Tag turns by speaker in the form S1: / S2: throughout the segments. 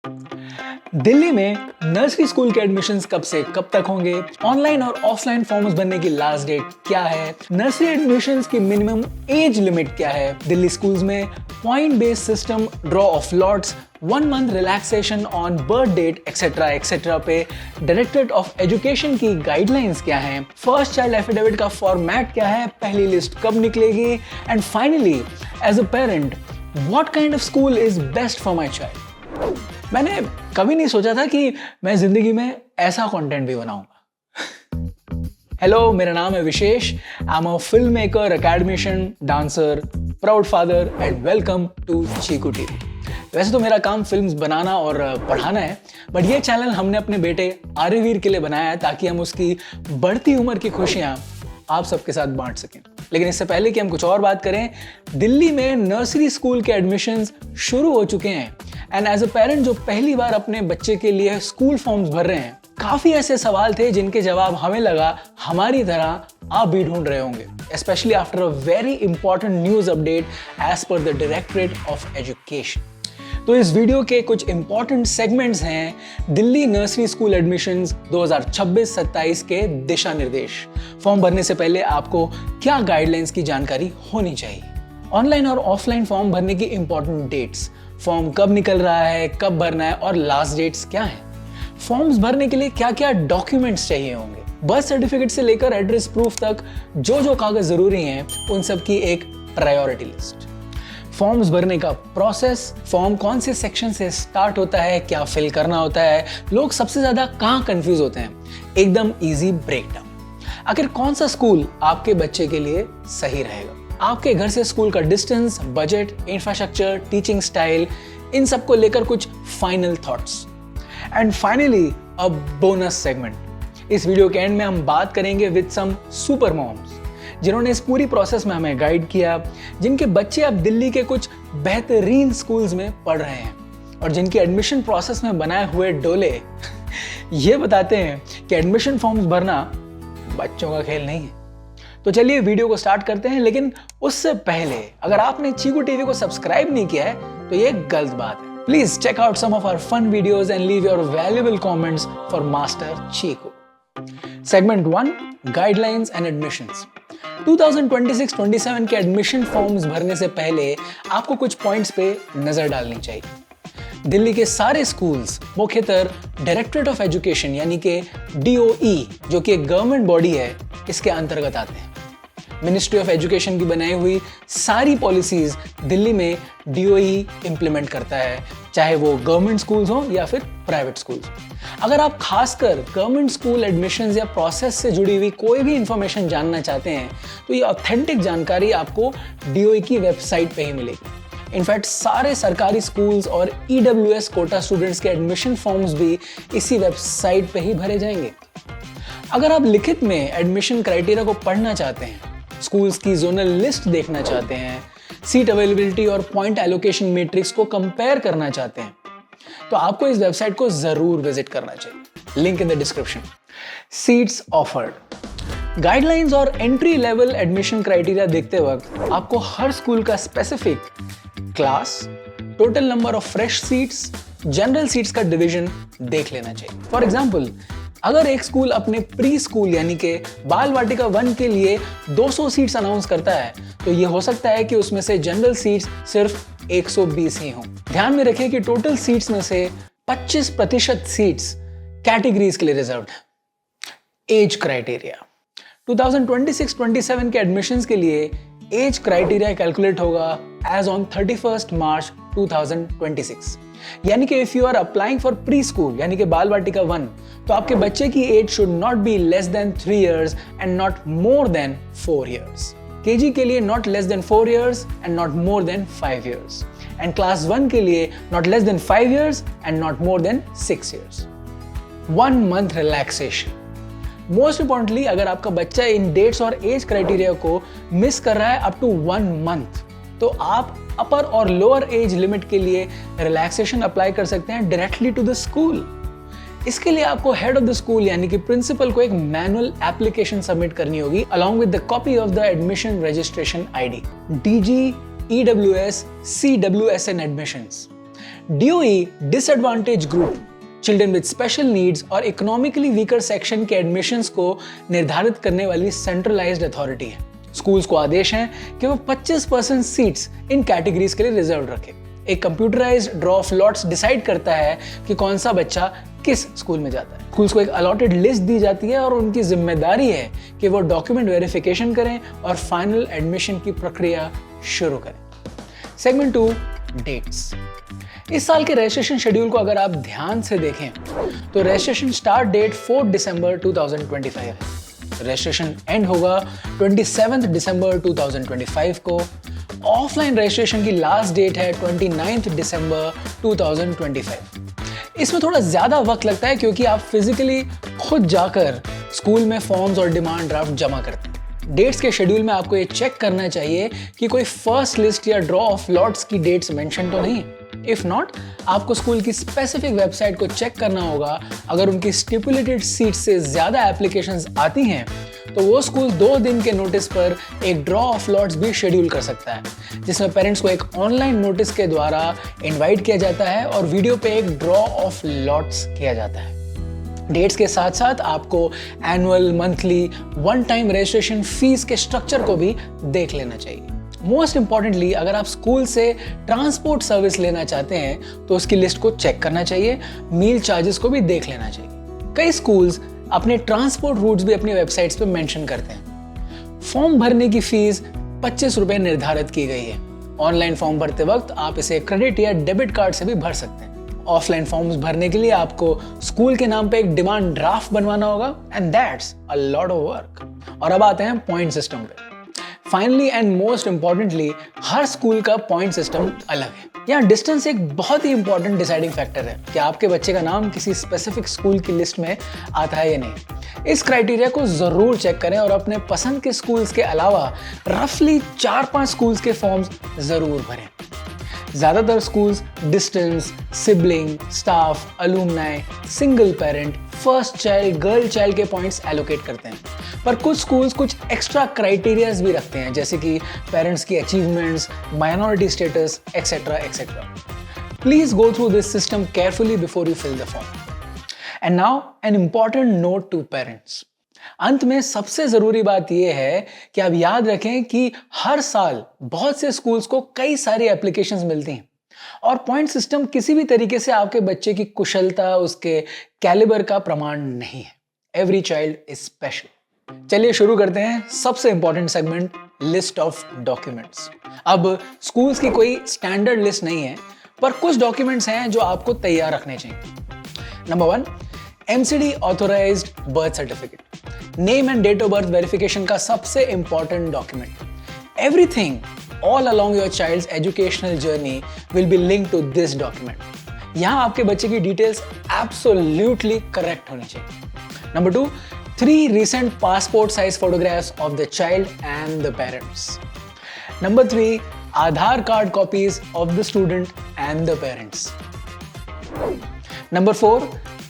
S1: दिल्ली में nursery school के admissions कब से कब तक होंगे, ऑनलाइन और ऑफलाइन फॉर्म्स भरने की लास्ट डेट क्या है, नर्सरी एडमिशन्स की मिनिमम एज लिमिट क्या है, दिल्ली स्कूल्स में point based system, draw of lots, 1 month relaxation on birth date etcetera etcetera पे डायरेक्टरेट ऑफ एजुकेशन की गाइडलाइंस क्या हैं, फर्स्ट चाइल्ड एफिडेविट का फॉर्मेट क्या है, पहली लिस्ट कब निकलेगी, and finally as a parent what kind of school is best for my child. मैंने कभी नहीं सोचा था कि मैं जिंदगी में ऐसा कंटेंट भी बनाऊंगा। हेलो, मेरा नाम है Vishesh. I am a film maker, academician, dancer, proud father and welcome to Cheeku TV. वैसे तो मेरा काम फिल्म्स बनाना और पढ़ाना है, बट ये चैनल हमने अपने बेटे आर्यवीर के लिए बनाया है ताकि हम उसकी बढ़ती उम्र की खुशियां आप सबके साथ बांट सकें। लेकिन इससे पहले कि हम कुछ और बात करें, दिल्ली में नर्सरी स्कूल के एडमिशन्स शुरू हो चुके हैं एंड एज अ पेरेंट जो पहली बार अपने बच्चे के लिए स्कूल फॉर्म्स भर रहे हैं, काफी ऐसे सवाल थे जिनके जवाब हमें लगा हमारी तरह आप भी ढूंढ रहे होंगे, specially after a very important news update as per the directorate of education. तो इस वीडियो के कुछ इंपॉर्टेंट सेगमेंट्स हैं दिल्ली नर्सरी स्कूल एडमिशन्स 2026-27 के दिशा निर्देश। फॉर्म भरने से पहले आपको क्या गाइडलाइंस की जानकारी होनी चाहिए, ऑनलाइन और ऑफलाइन फॉर्म भरने की इंपॉर्टेंट डेट्स, फॉर्म कब निकल रहा है, कब भरना है और लास्ट डेट्स क्या हैं, फॉर्म्स भरने के लिए क्या क्या डॉक्यूमेंट्स चाहिए होंगे, बर्थ सर्टिफिकेट से लेकर एड्रेस प्रूफ तक जो जो कागज जरूरी हैं उन सब की एक प्रायोरिटी लिस्ट, फॉर्म्स भरने का प्रोसेस, फॉर्म कौन से सेक्शन से स्टार्ट होता है, क्या फिल करना होता है, लोग सबसे ज्यादा कहाँ कंफ्यूज होते हैं, एकदम इजी ब्रेकडाउन, आखिर कौन सा स्कूल आपके बच्चे के लिए सही रहेगा, आपके घर से स्कूल का distance, budget, infrastructure, teaching style, इन सब को लेकर कुछ final thoughts and finally a bonus segment. इस वीडियो के एंड में हम बात करेंगे विद सम सुपर मॉम्स जिन्होंने इस पूरी प्रोसेस में हमें गाइड किया, जिनके बच्चे अब दिल्ली के कुछ बेहतरीन स्कूल्स में पढ़ रहे हैं और जिनके एडमिशन प्रोसेस में बनाए हुए डोले ये बताते हैं कि एडमिशन फॉर्म्स भरना बच्चों का खेल नहीं है। तो चलिए वीडियो को स्टार्ट करते हैं, लेकिन उससे पहले अगर आपने चीकू टीवी को सब्सक्राइब नहीं किया है तो ये गलत बात है। Please check out some of our fun videos and leave your valuable comments for master Chikoo. Segment 1, guidelines and admissions. 2026-27 के एडमिशन फॉर्म्स भरने से पहले आपको कुछ पॉइंट्स पे नजर डालनी चाहिए। दिल्ली के सारे स्कूल्स मुख्यतः डायरेक्टरेट ऑफ एजुकेशन यानी कि DOE, जो कि एक गवर्नमेंट बॉडी है, इसके अंतर्गत आते हैं। मिनिस्ट्री ऑफ एजुकेशन की बनाई हुई सारी पॉलिसीज दिल्ली में DOE इंप्लीमेंट करता है, चाहे वो गवर्नमेंट स्कूल्स हो या फिर प्राइवेट स्कूल्स। अगर आप खासकर गवर्नमेंट स्कूल एडमिशंस या प्रोसेस से जुड़ी हुई कोई भी इंफॉर्मेशन जानना चाहते हैं तो ये ऑथेंटिक जानकारी आपको DOE की वेबसाइट पे ही मिलेगी। इनफैक्ट सारे सरकारी स्कूल्स और EWS कोटा स्टूडेंट्स के एडमिशन फॉर्म्स भी इसी वेबसाइट पे ही भरे जाएंगे। अगर आप लिखित में एडमिशन क्राइटेरिया को पढ़ना चाहते हैं, स्कूल्स की जोनल लिस्ट देखना चाहते हैं, सीट अवेलेबिलिटी और पॉइंट एलोकेशन मैट्रिक्स को कंपेयर करना चाहते हैं, तो आपको इस वेबसाइट को जरूर विजिट करना चाहिए। Link in the description. Seats offered, guidelines और एंट्री लेवल एडमिशन क्राइटेरिया देखते वक्त आपको हर स्कूल का specific class, total number of fresh seats, general seats का डिवीजन देख लेना चाहिए। फॉर एग्जाम्पल, अगर एक स्कूल अपने प्री स्कूल यानी कि बाल वाटिका 1 के लिए 200 सीट्स अनाउंस करता है तो ये हो सकता है कि उसमें से जनरल सीट्स सिर्फ 120 ही हों। ध्यान में रखें कि टोटल सीट्स में से 25% सीट्स कैटेगरीज के लिए रिजर्व्ड है। एज क्राइटेरिया, 2026-27 के एडमिशंस के लिए एज क्राइटेरिया कैलकुलेट होगा एज ऑन 31 मार्च 2026, यानी कि if you are applying for pre school यानी कि बाल वाटिका 1 तो आपके बच्चे की age should not be less than 3 years and not more than 4 years. KG के लिए not less than 4 years and not more than 5 years, and class 1 के लिए not less than 5 years and not more then 6 years. 1 month relaxation, most importantly अगर आपका बच्चा इन dates और age criteria को miss कर रहा है अप टू 1 मंथ तो आप अपर और लोअर एज लिमिट के लिए रिलैक्सेशन अप्लाई कर सकते हैं डायरेक्टली टू द स्कूल। इसके लिए आपको हेड ऑफ द स्कूल यानी कि प्रिंसिपल को एक मैनुअल एप्लीकेशन सबमिट करनी होगी along with the copy of the admission registration ID, DG EWS CWSN admissions. DOE disadvantage group, children with special needs और इकोनॉमिकली वीकर सेक्शन के admissions को निर्धारित करने वाली सेंट्रलाइज्ड अथॉरिटी है। स्कूल्स को आदेश है कि वो 25% सीट्स इन कैटेगरीज के लिए रिजर्व रखे। एक computerised draw of lots decide करता है कि कौन सा बच्चा किस स्कूल में जाता है। स्कूल्स को एक अलॉटेड लिस्ट दी जाती है और उनकी जिम्मेदारी है कि वो डॉक्यूमेंट वेरिफिकेशन करें और फाइनल एडमिशन की प्रक्रिया शुरू करें। Segment 2, dates. इस साल के रजिस्ट्रेशन शेड्यूल को अगर आप ध्यान से देखें तो रजिस्ट्रेशन स्टार्ट डेट 4 दिसंबर 2025 है। रजिस्ट्रेशन एंड होगा 27 दिसंबर 2025 को। ऑफलाइन रजिस्ट्रेशन की लास्ट डेट है 29 दिसंबर 2025। इसमें थोड़ा ज्यादा वक्त लगता है क्योंकि आप फिजिकली खुद जाकर स्कूल में फॉर्म्स और डिमांड ड्राफ्ट जमा करते हैं। डेट्स के शेड्यूल में आपको ये चेक करना चाहिए कि कोई फर्स्ट लिस्ट या ड्रॉ ऑफ लॉट्स की डेट्स मेंशन तो नहीं है। इफ नॉट, आपको स्कूल की स्पेसिफिक वेबसाइट को चेक करना होगा। अगर उनकी स्टिपुलेटेड सीट से ज्यादा एप्लीकेशंस आती हैं तो वो स्कूल 2 दिन के नोटिस पर एक ड्रॉ ऑफ लॉट्स भी शेड्यूल कर सकता है, जिसमें पेरेंट्स को एक ऑनलाइन नोटिस के द्वारा इनवाइट किया जाता है और वीडियो पे एक ड्रॉ ऑफ लॉट्स किया जाता है। डेट्स के साथ साथ आपको annual, monthly, one time registration fees के स्ट्रक्चर को भी देख लेना चाहिए। मोस्ट इंपॉर्टेंटली, अगर आप स्कूल से ट्रांसपोर्ट सर्विस लेना चाहते हैं तो उसकी लिस्ट को चेक करना चाहिए। मील चार्जेस को भी देख लेना चाहिए। कई स्कूल्स अपने ट्रांसपोर्ट रूट्स भी अपनी वेबसाइट्स पे मेंशन करते हैं। फॉर्म भरने की फीस 25 रुपए निर्धारित की गई है। ऑनलाइन फॉर्म भरते वक्त आप इसे क्रेडिट या डेबिट कार्ड से भी भर सकते हैं। ऑफलाइन फॉर्म्स भरने के लिए आपको स्कूल के नाम पे एक डिमांड ड्राफ्ट बनवाना होगा and that's a lot of work. और अब आते हैं पॉइंट सिस्टम पे। Finally and most importantly, her school का पॉइंट सिस्टम अलग है। यहाँ डिस्टेंस एक बहुत ही इंपॉर्टेंट डिसाइडिंग फैक्टर है कि आपके बच्चे का नाम किसी स्पेसिफिक स्कूल की लिस्ट में आता है या नहीं। इस क्राइटेरिया को जरूर चेक करें और अपने पसंद के स्कूल्स के अलावा रफली 4-5 स्कूल्स के फॉर्म्स जरूर भरें। ज्यादातर schools distance, sibling, staff, alumni, single parent, first child, girl child के पॉइंट्स एलोकेट करते हैं, पर कुछ स्कूल्स कुछ एक्स्ट्रा क्राइटेरियाज भी रखते हैं, जैसे कि पेरेंट्स की achievements, minority status, etcetera etcetera. Please go through this system carefully before you fill the form. And now an important note to parents. अंत में सबसे जरूरी बात यह है कि आप याद रखें कि हर साल बहुत से स्कूल्स को कई सारी एप्लीकेशंस मिलती हैं और पॉइंट सिस्टम किसी भी तरीके से आपके बच्चे की कुशलता, उसके कैलिबर का प्रमाण नहीं है। Every child is special. चलिए शुरू करते हैं सबसे important segment, list of documents. अब स्कूल्स की कोई स्टैंडर्ड लिस्ट नहीं है, पर कुछ डॉक्यूमेंट्स हैं जो आपको तैयार रखने चाहिए। Number 1, MCD authorised birth certificate. Name and date of birth verification का सबसे important document. Everything all along your child's educational journey will be linked to this document. यहां आपके बच्चे की डिटेल्स एब्सोल्युटली करेक्ट होनी चाहिए। Number 2, 3 recent passport size photographs of the child and the parents. Number 3, Aadhaar card copies of the student and the parents. Number 4,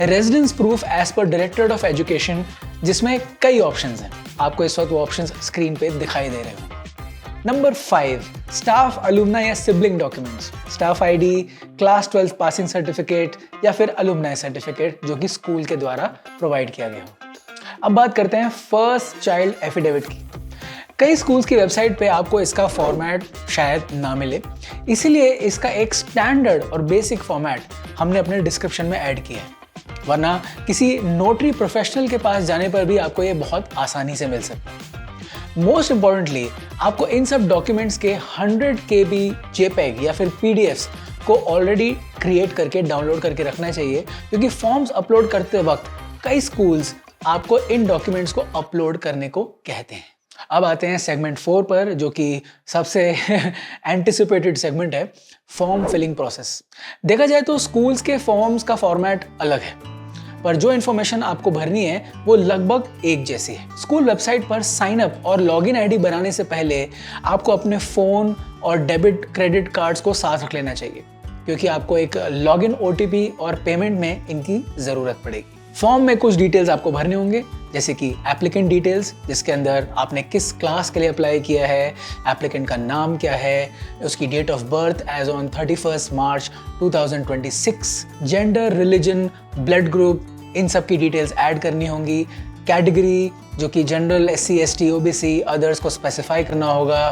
S1: residence proof as per Directorate of Education, जिसमें कई options हैं। आपको इस वक्त वो options screen पे दिखाई दे रहे हो। नंबर 5, स्टाफ, अलुमनाई या sibling documents. Staff ID, class 12 passing certificate या फिर अलुमनाई सर्टिफिकेट जो कि स्कूल के द्वारा प्रोवाइड किया गया हो। अब बात करते हैं फर्स्ट चाइल्ड एफिडेविट की। कई स्कूल्स की वेबसाइट पे आपको इसका फॉर्मेट शायद ना मिले, इसीलिए इसका एक स्टैंडर्ड और बेसिक फॉर्मेट हमने अपने डिस्क्रिप्शन में ऐड किया है, वरना किसी नोटरी प्रोफेशनल के पास जाने पर भी आपको ये बहुत आसानी से मिल सकता है। मोस्ट इंपॉर्टेंटली, आपको इन सब डॉक्यूमेंट्स के 100 KB JPEG या फिर PDFs को ऑलरेडी क्रिएट करके डाउनलोड करके रखना चाहिए, क्योंकि फॉर्म्स अपलोड करते वक्त कई स्कूल्स आपको इन डॉक्यूमेंट्स को अपलोड करने को कहते हैं। अब आते हैं सेगमेंट 4 पर, जो कि सबसे एंटिसिपेटेड सेगमेंट है, फॉर्म फिलिंग प्रोसेस। देखा जाए तो स्कूल्स के फॉर्म्स का फॉर्मेट अलग है, पर जो इन्फॉर्मेशन आपको भरनी है वो लगभग एक जैसी है। स्कूल वेबसाइट पर साइन अप और लॉगिन ID बनाने से पहले आपको अपने फ़ोन और डेबिट क्रेडिट कार्ड्स को साथ रख लेना चाहिए, क्योंकि आपको एक लॉगिन OTP और पेमेंट में इनकी ज़रूरत पड़ेगी। फॉर्म में कुछ डिटेल्स आपको भरने होंगे, जैसे कि एप्लीकेंट डिटेल्स, जिसके अंदर आपने किस क्लास के लिए अप्लाई किया है, एप्लीकेंट का नाम क्या है, उसकी date of birth as on 31 March 2026, gender, religion, blood group, इन सब की डिटेल्स ऐड करनी होंगी। कैटेगरी जो कि general, SC, ST, OBC, others को स्पेसिफाई करना होगा।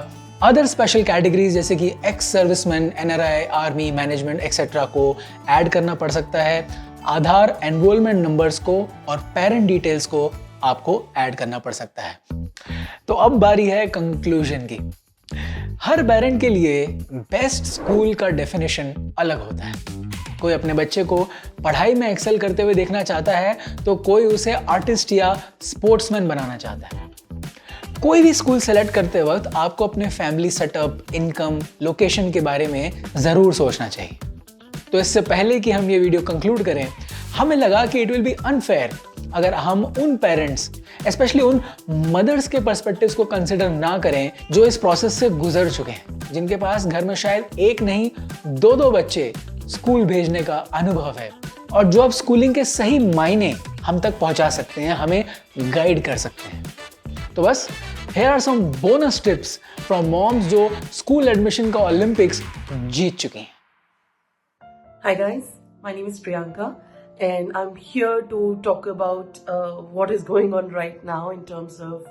S1: अदर स्पेशल कैटेगरीज जैसे कि ex serviceman, NRI, army, management etcetera को ऐड करना पड़ सकता है। आधार एनरोलमेंट नंबर्स को और पेरेंट डिटेल्स को आपको ऐड करना पड़ सकता है। तो अब बारी है कंक्लूजन की। हर पेरेंट के लिए बेस्ट स्कूल का डेफिनेशन अलग होता है। कोई अपने बच्चे को पढ़ाई में एक्सेल करते हुए देखना चाहता है, तो कोई उसे आर्टिस्ट या स्पोर्ट्समैन बनाना चाहता है। कोई भी स्कूल सेलेक्ट करते वक्त आपको अपने फैमिली सेटअप, इनकम, लोकेशन के बारे में ज़रूर सोचना चाहिए। तो इससे पहले कि हम ये वीडियो कंक्लूड करें, हमें लगा कि इट विल बी अनफेयर अगर हम उन पेरेंट्स, स्पेशली उन मदर्स के पर्सपेक्टिव्स को कंसिडर ना करें जो इस प्रोसेस से गुजर चुके हैं, जिनके पास घर में शायद एक नहीं दो बच्चे स्कूल भेजने का अनुभव है, और जो अब स्कूलिंग के सही मायने हम तक पहुंचा सकते हैं, हमें गाइड कर सकते हैं। तो बस here are some bonus tips from moms जो स्कूल एडमिशन का ओलंपिक्स जीत चुकी हैं।
S2: Hi guys, my name is Priyanka and I'm here to talk about what is going on right now in terms of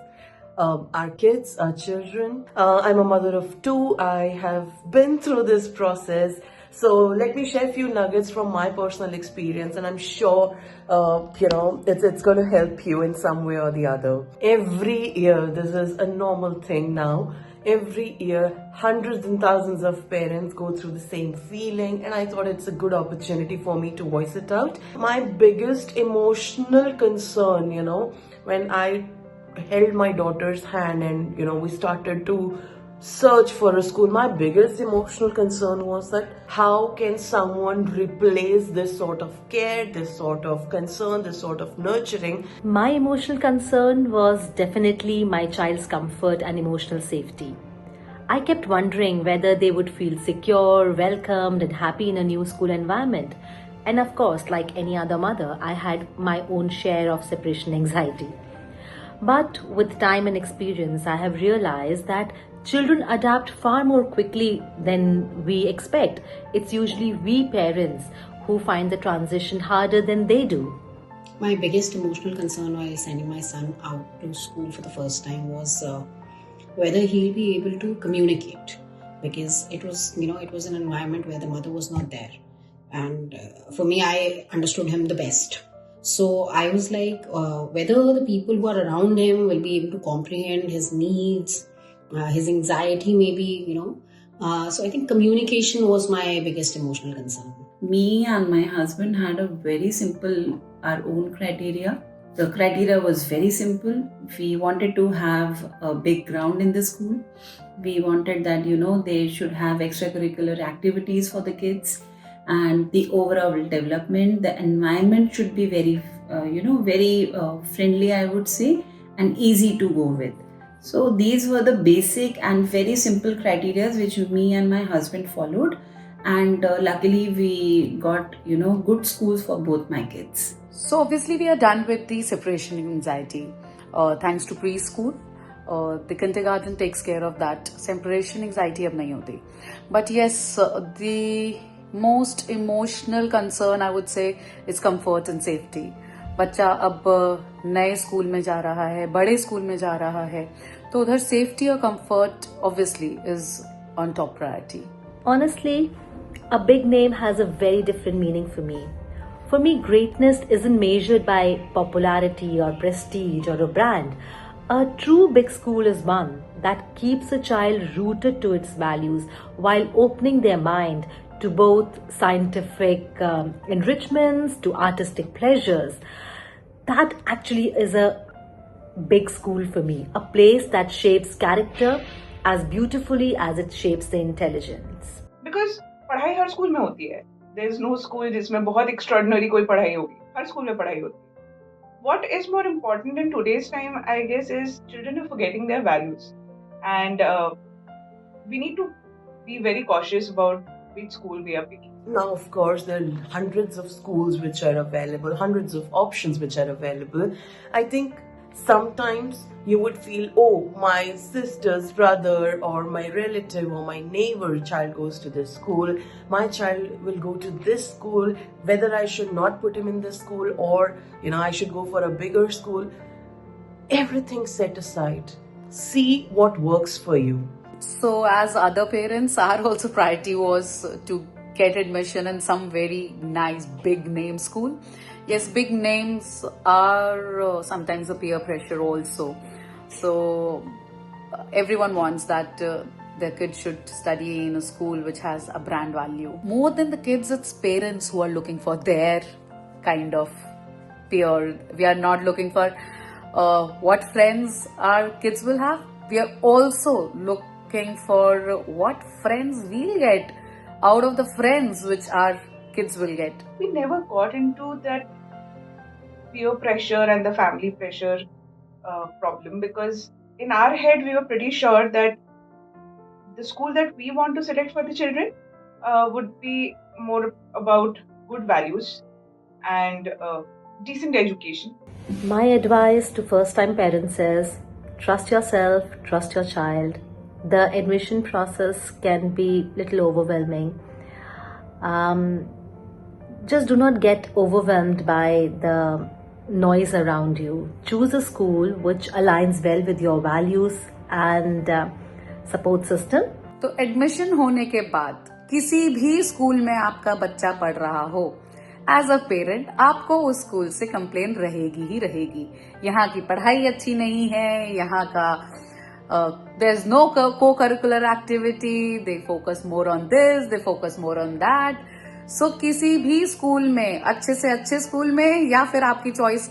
S2: our kids, our children. I'm a mother of two. I have been through this process. So let me share a few nuggets from my personal experience, and I'm sure, it's going to help you in some way or the other. Every year, this is a normal thing now. Every year, hundreds and thousands of parents go through the same feeling, and I thought it's a good opportunity for me to voice it out. My biggest emotional concern, when I held my daughter's hand and, we started to search for a school, my biggest emotional concern was that how can someone replace this sort of care, this sort of concern, this sort of nurturing?
S3: My emotional concern was definitely my child's comfort and emotional safety. I kept wondering whether they would feel secure, welcomed, and happy in a new school environment. And of course, like any other mother, I had my own share of separation anxiety. But with time and experience, I have realized that children adapt far more quickly than we expect. It's usually we parents who find the transition harder than they do.
S4: My biggest emotional concern while sending my son out to school for the first time was whether he'll be able to communicate, because it was an environment where the mother was not there, and for me, I understood him the best. So I was like, whether the people who are around him will be able to comprehend his needs, his anxiety maybe, so I think communication was my biggest emotional concern.
S5: Me and my husband had a very simple, our own criteria. The criteria was very simple. We wanted to have a big ground in the school. We wanted that, they should have extracurricular activities for the kids, and the overall development, the environment should be very, very friendly, I would say, and easy to go with. So these were the basic and very simple criteria which me and my husband followed, and luckily we got good schools for both my kids.
S6: So obviously we are done with the separation anxiety thanks to preschool. The kindergarten takes care of that. Separation anxiety ab nahi hoti. But yes, the most emotional concern I would say is comfort and safety. बच्चा अब नए school में जा रहा है, बड़े school में जा रहा है, तो उधर सेफ्टी और comfort obviously is on top priority.
S3: Honestly, a big name has a very different meaning for me. For me, greatness isn't measured by popularity or prestige or a brand. A true big school is one that keeps a child rooted to its values while opening their mind to both scientific enrichments, to artistic pleasures. That actually is a big school for me, a place that shapes character as beautifully as it shapes the intelligence.
S7: Because पढ़ाई हर school में होती है. There is no school जिसमें बहुत extraordinary कोई पढ़ाई होगी. हर school में पढ़ाई होती है. What is more important in today's time, I guess, is children are forgetting their values, and we need to be very cautious about which school we are picking.
S2: Now, of course, there are hundreds of schools which are available, hundreds of options which are available. I think Sometimes you would feel, oh, my sister's brother or my relative or my neighbor child goes to this school. My child will go to this school, whether I should not put him in this school or, I should go for a bigger school. Everything set aside. See what works for you.
S6: So, as other parents, our also priority was to get admission in some very nice big name school. Yes, big names are sometimes a peer pressure also. So, everyone wants that their kid should study in a school which has a brand value. More than the kids, it's parents who are looking for their kind of peer. We are not looking for what friends our kids will have. We are also looking for what friends we'll get out of the friends which our kids will get.
S7: We never got into that peer pressure and the family pressure problem, because in our head we were pretty sure that the school that we want to select for the children would be more about good values and decent education.
S3: My advice to first time parents is trust yourself, trust your child. The admission process can be little overwhelming. Just do not get overwhelmed by the noise around you. Choose a school which aligns well with your values and support system.
S6: तो admission होने के बाद किसी भी school में आपका बच्चा पढ़ रहा हो, एज अ पेरेंट आपको उस स्कूल से कंप्लेन रहेगी ही रहेगी. यहाँ की पढ़ाई अच्छी नहीं है, यहाँ का there is no co curricular activity, they focus more on this, they focus more on that. So किसी भी स्कूल में, अच्छे से अच्छे स्कूल में या फिर आपकी चॉइस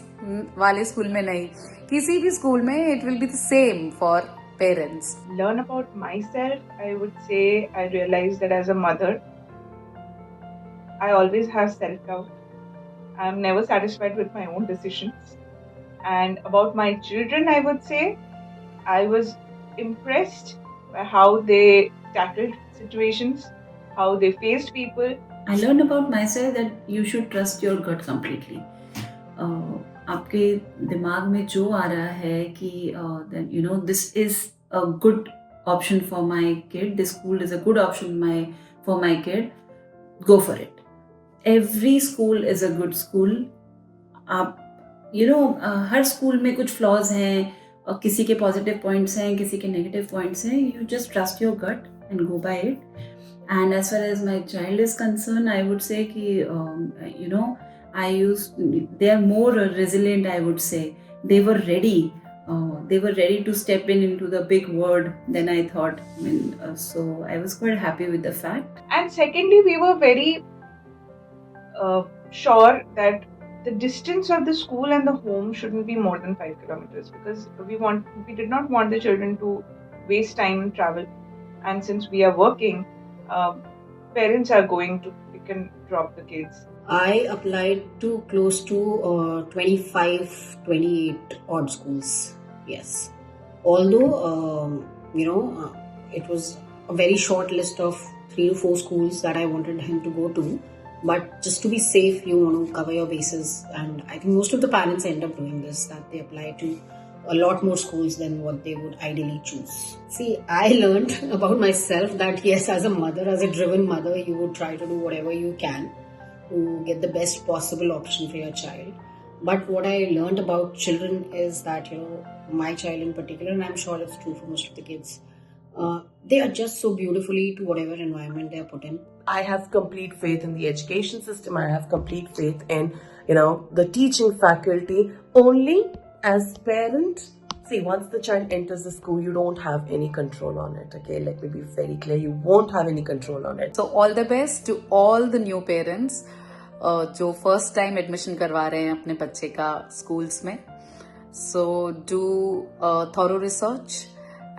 S6: वाले स्कूल में नहीं, किसी भी स्कूल में it will be the same for parents.
S7: Learn about myself. I would say I realized that as a mother, I always have self-doubt. I'm never satisfied with my own decisions. And about my children, I would say I was impressed by how they tackled situations, how they faced people.
S5: I learned about myself that you should trust your gut completely. आपके दिमाग में जो आ रहा है कि this is a good option for my kid, this school is a good option for my kid, go for it. Every school is a good school. आप हर school में कुछ फ्लॉज हैं और किसी के पॉजिटिव पॉइंट्स हैं, किसी के नेगेटिव पॉइंट्स हैं. You just trust your gut and go by it. And as far as my child is concern, I would say कि they are more resilient, I would say. They were ready to step into the big world than I thought. So I was quite happy with the fact.
S7: And secondly, we were very sure that the distance of the school and the home shouldn't be more than 5 kilometers, because we did not want the children to waste time in travel. And since we are working, parents are going to pick and drop the kids.
S4: I applied to close to 25, 28 odd schools. Yes. Although, it was a very short list of 3 to 4 schools that I wanted him to go to. But just to be safe, you want to cover your bases. And I think most of the parents end up doing this, that they apply to a lot more schools than what they would ideally choose. See, I learned about myself that yes, as a mother, as a driven mother, you would try to do whatever you can to get the best possible option for your child. But what I learned about children is that, my child in particular, and I'm sure it's true for most of the kids, they adjust so beautifully to whatever environment they are put in.
S2: I have complete faith in the education system. I have complete faith in, the teaching faculty. Only as parent, see, once the child enters the school, you don't have any control on it. Okay, let me be very clear. You won't have any control on it.
S6: So all the best to all the new parents जो first time admission करवा रहे हैं अपने बच्चे का schools में. So do thorough research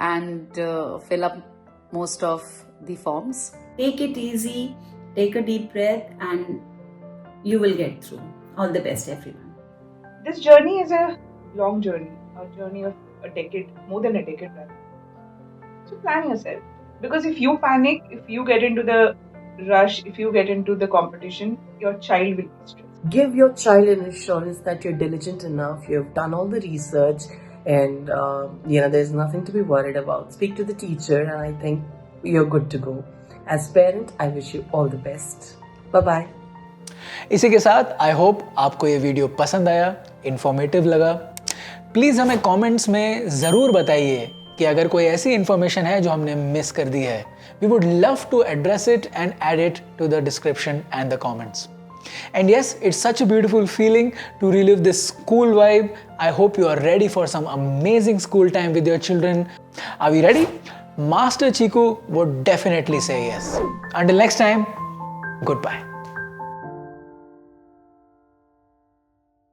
S6: and fill up most of the forms.
S5: Take it easy, take a deep breath, and you will get through. All the best, everyone.
S7: This journey is a long journey, a journey of a decade, more than a decade. So plan yourself. Because if you panic, if you get into the rush, if you get into the competition, your child will be stressed.
S2: Give your child an assurance that you're diligent enough, you've done all the research, and there's nothing to be worried about. Speak to the teacher, and I think you're good to go. As parent, I wish you all the best. Bye-bye.
S1: इसी के साथ I hope आपको ये video पसंद आया, informative लगा. Please हमें comments में ज़रूर बताइए कि अगर कोई ऐसी इन्फॉर्मेशन है जो हमने मिस कर दी है. We would love to address it and add it to the description and the comments. And yes, it's such a beautiful feeling to relive this school vibe. I hope you are ready for some amazing school time with your children. Are we ready? Master Chiku would definitely say yes. Until next time, goodbye.